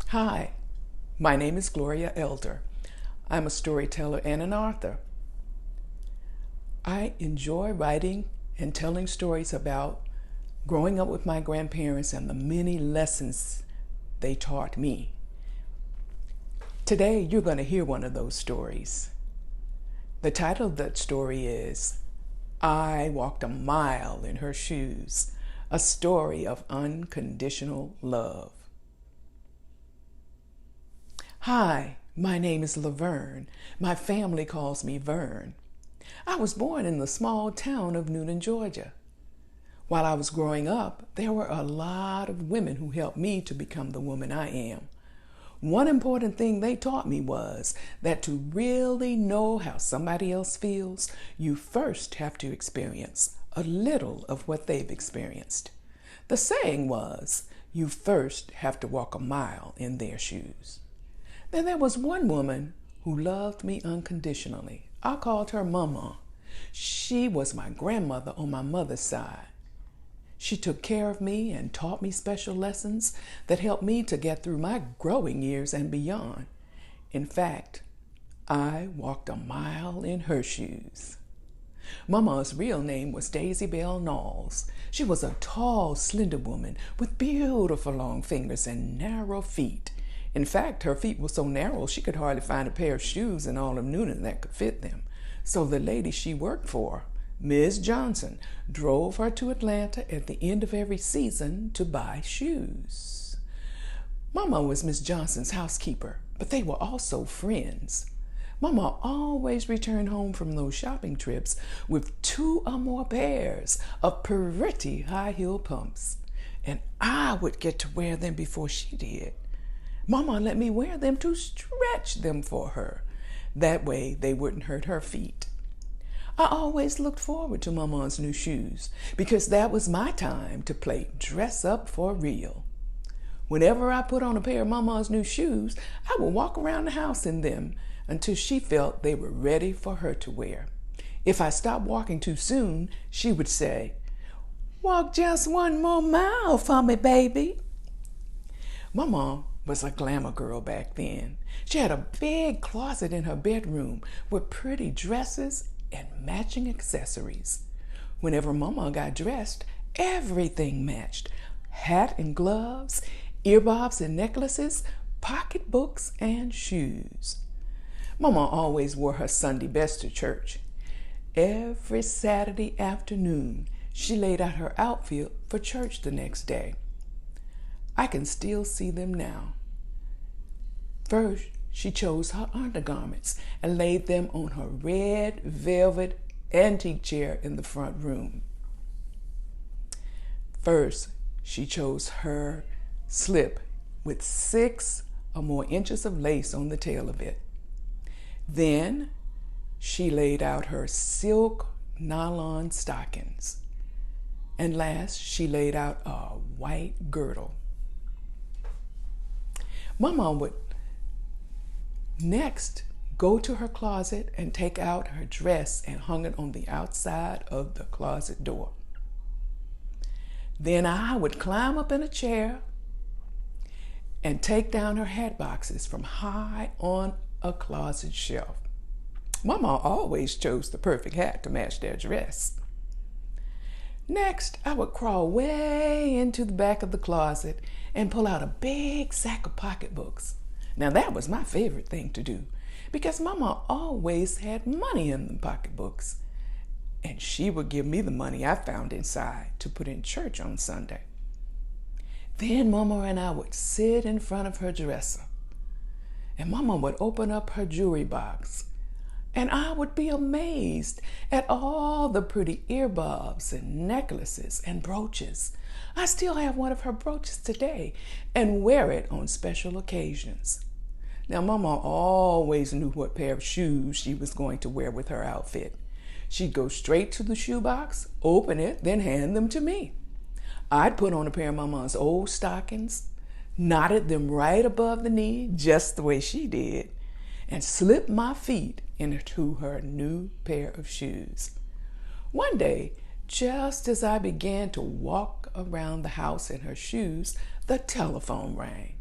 Hi, my name is Gloria Elder. I'm a storyteller and an author. I enjoy writing and telling stories about growing up with my grandparents and the many lessons they taught me. Today, you're going to hear one of those stories. The title of that story is I Walked a Mile in Her Shoes, a story of unconditional love. Hi, my name is Laverne. My family calls me Vern. I was born in the small town of Newnan, Georgia. While I was growing up, there were a lot of women who helped me to become the woman I am. One important thing they taught me was that to really know how somebody else feels, you first have to experience a little of what they've experienced. The saying was, you first have to walk a mile in their shoes. Then there was one woman who loved me unconditionally. I called her Mama. She was my grandmother on my mother's side. She took care of me and taught me special lessons that helped me to get through my growing years and beyond. In fact, I walked a mile in her shoes. Mama's real name was Daisy Bell Knowles. She was a tall, slender woman with beautiful long fingers and narrow feet. In fact, her feet were so narrow she could hardly find a pair of shoes in all of Newnan that could fit them. So the lady she worked for, Ms. Johnson, drove her to Atlanta at the end of every season to buy shoes. Mama was Ms. Johnson's housekeeper, but they were also friends. Mama always returned home from those shopping trips with 2 or more pairs of pretty high-heel pumps, and I would get to wear them before she did. Mama let me wear them to stretch them for her. That way they wouldn't hurt her feet. I always looked forward to Mama's new shoes because that was my time to play dress up for real. Whenever I put on a pair of Mama's new shoes, I would walk around the house in them until she felt they were ready for her to wear. If I stopped walking too soon, she would say, "Walk just 1 more mile for me, baby." Mama was a glamour girl back then. She had a big closet in her bedroom with pretty dresses and matching accessories. Whenever Mama got dressed, everything matched. Hat and gloves, earbobs and necklaces, pocketbooks and shoes. Mama always wore her Sunday best to church. Every Saturday afternoon, she laid out her outfit for church the next day. I can still see them now. First, she chose her undergarments and laid them on her red velvet antique chair in the front room. First, she chose her slip with 6 or more inches of lace on the tail of it. Then, she laid out her silk nylon stockings. And last, she laid out a white girdle. Mama would next go to her closet and take out her dress and hung it on the outside of the closet door. Then I would climb up in a chair and take down her hat boxes from high on a closet shelf. Mama always chose the perfect hat to match their dress. Next, I would crawl way into the back of the closet and pull out a big sack of pocketbooks. Now that was my favorite thing to do because Mama always had money in the pocketbooks, and she would give me the money I found inside to put in church on Sunday. Then Mama and I would sit in front of her dresser, and Mama would open up her jewelry box, and I would be amazed at all the pretty earbobs and necklaces and brooches. I still have one of her brooches today and wear it on special occasions. Now, Mama always knew what pair of shoes she was going to wear with her outfit. She'd go straight to the shoebox, open it, then hand them to me. I'd put on a pair of Mama's old stockings, knotted them right above the knee, just the way she did, and slipped my feet into her new pair of shoes. One day, just as I began to walk around the house in her shoes, the telephone rang.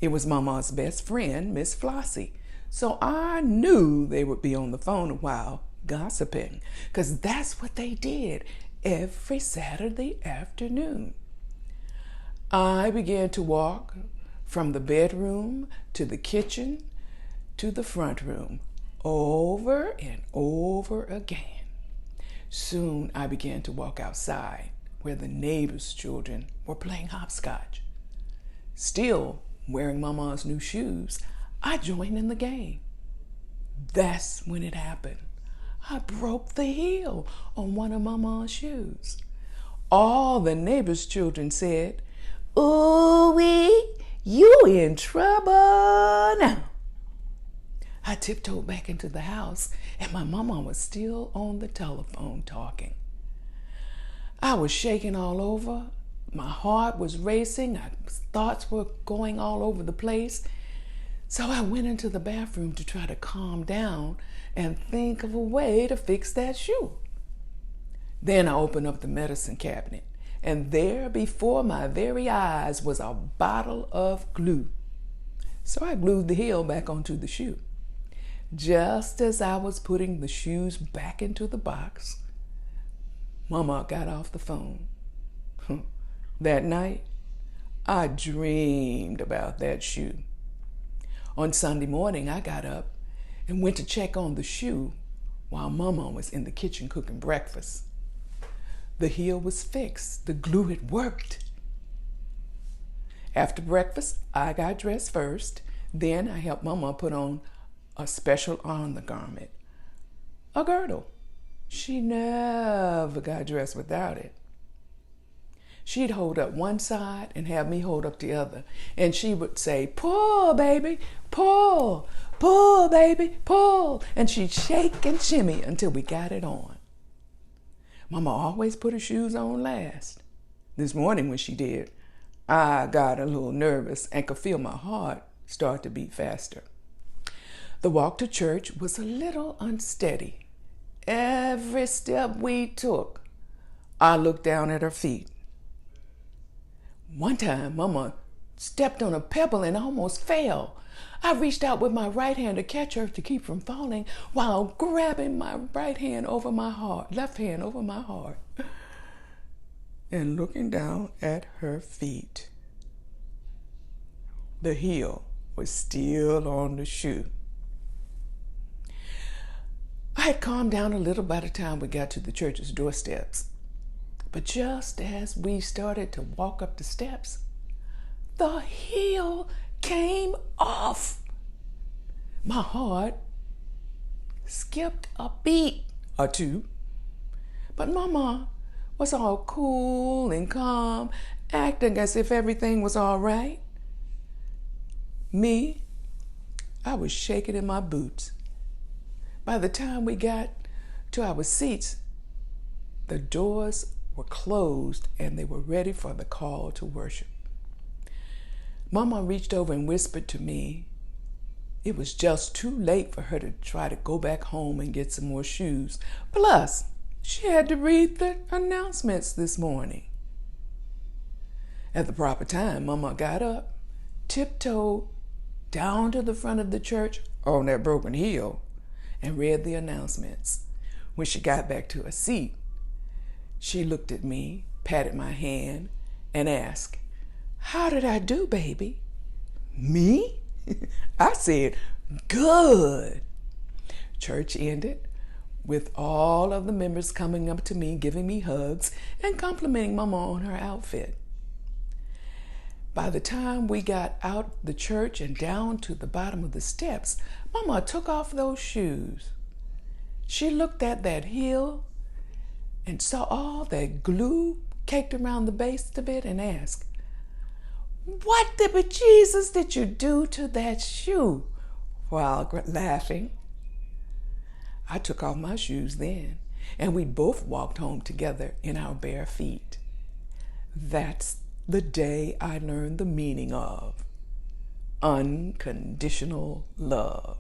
It was Mama's best friend, Miss Flossie. So I knew they would be on the phone a while gossiping, because that's what they did every Saturday afternoon. I began to walk from the bedroom to the kitchen to the front room, over and over again. Soon I began to walk outside where the neighbors' children were playing hopscotch. Still wearing Mama's new shoes, I joined in the game. That's when it happened. I broke the heel on one of Mama's shoes. All the neighbors' children said, "Ooh-wee, you in trouble now." I tiptoed back into the house, and my mama was still on the telephone talking. I was shaking all over. My heart was racing. My thoughts were going all over the place. So I went into the bathroom to try to calm down and think of a way to fix that shoe. Then I opened up the medicine cabinet, and there before my very eyes was a bottle of glue. So I glued the heel back onto the shoe. Just as I was putting the shoes back into the box, Mama got off the phone. That night, I dreamed about that shoe. On Sunday morning, I got up and went to check on the shoe while Mama was in the kitchen cooking breakfast. The heel was fixed. The glue had worked. After breakfast, I got dressed first. Then I helped Mama put on a special undergarment, a girdle. She never got dressed without it. She'd hold up one side and have me hold up the other. And she would say, "Pull, baby, pull, pull, baby, pull." And she'd shake and shimmy until we got it on. Mama always put her shoes on last. This morning when she did, I got a little nervous and could feel my heart start to beat faster. The walk to church was a little unsteady. Every step we took, I looked down at her feet. One time, Mama stepped on a pebble and almost fell. I reached out with my right hand to catch her to keep from falling while grabbing my right hand over my heart, left hand over my heart, and looking down at her feet. The heel was still on the shoe. I had calmed down a little by the time we got to the church's doorsteps. But just as we started to walk up the steps, the heel came off. My heart skipped a beat or two, but Mama was all cool and calm, acting as if everything was all right. Me, I was shaking in my boots. By the time we got to our seats, the doors were closed and they were ready for the call to worship. Mama reached over and whispered to me it was just too late for her to try to go back home and get some more shoes. Plus, she had to read the announcements this morning. At the proper time, Mama got up, tiptoed down to the front of the church on that broken heel, and read the announcements. When she got back to her seat, she looked at me, patted my hand, and asked, "How did I do, baby?" Me? I said, "Good." Church ended with all of the members coming up to me, giving me hugs, and complimenting Mama on her outfit. By the time we got out the church and down to the bottom of the steps, Mama took off those shoes. She looked at that heel and saw all that glue caked around the base of it and asked, "What the bejesus did you do to that shoe?" While laughing. I took off my shoes then, and we both walked home together in our bare feet. That's the day I learned the meaning of unconditional love.